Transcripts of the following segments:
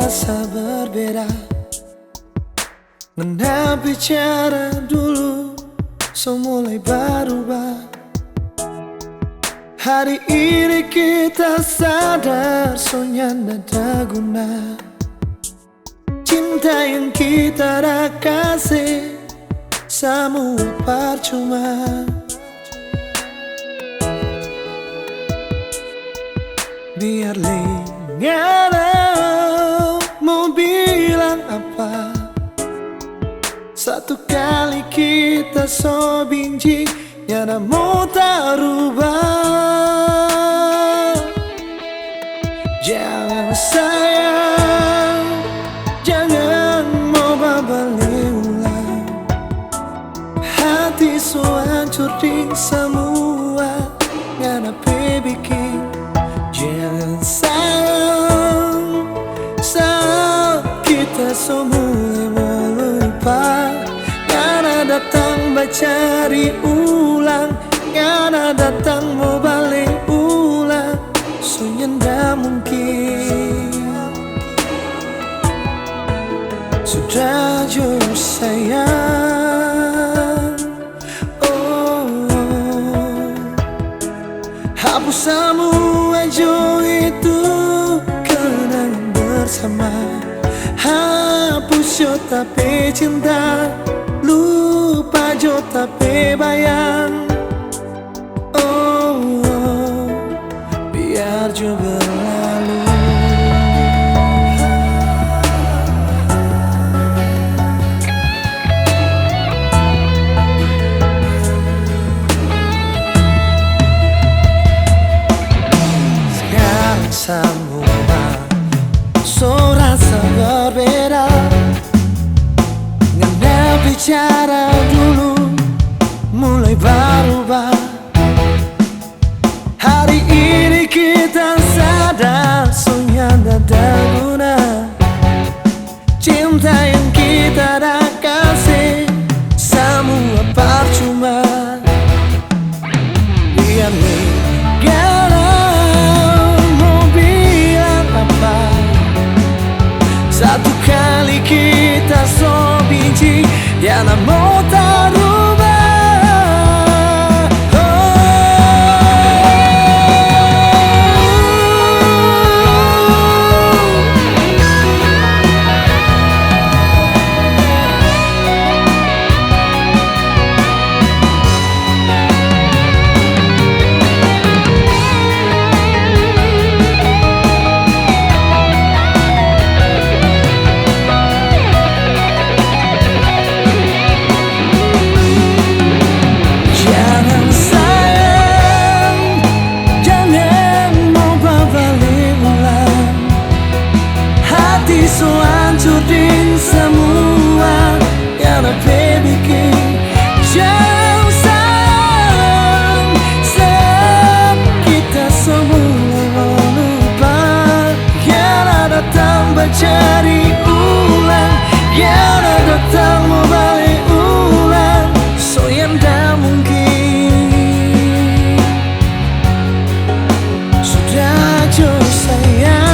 rasa berbeda. Nada bicara dulu, semulai berubah. Hari ini kita sadar soalnya ada guna. Cinta yang kita dah kasih semua percuma. Biar nggak tahu mau bilang apa. Satu kali kita so benci, nyada mau terubah. Jangan sayang, jangan mau balik ulang. Hati so hancur di semua, nyada bikin. Jangan sayang, saat kita so mulai melupa. Nyada datang cari ulang, nyada datang mau balik ulang. Soalnya nggak mungkin. Sudah jauh sayang, hapus semua jauh itu kenangan bersama. Hapus yo tapi cinta, lupa jo tapi bayang. Biar jo berlalu. Sekarang semua so rasa berbeda. Nggak bicara dulu, mulai berubah. Hari ini kita sadar soalnya ada guna. Cinta yang kita dah kasih semua percuma. Biar nggak mau bilang apa. Satu kali kita so benci, yang mau terubah. So hancurin semua yang ada bikin. Jangan sayang, saat kita semua lupa. Yang ada tambah cari ulang, yang ada datang mau balik ulang. So yang dah mungkin. Sudah jauh sayang,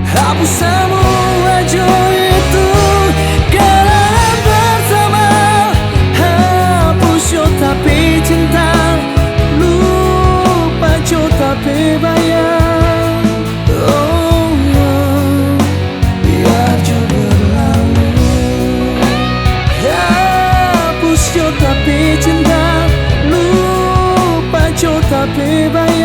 hapus semua jauh itu kenangan bersama. Hapus yo tapi cinta, lupa jo tapi bayang. Biar jo berlalu. Hapus yo tapi cinta, lupa jo tapi bayang.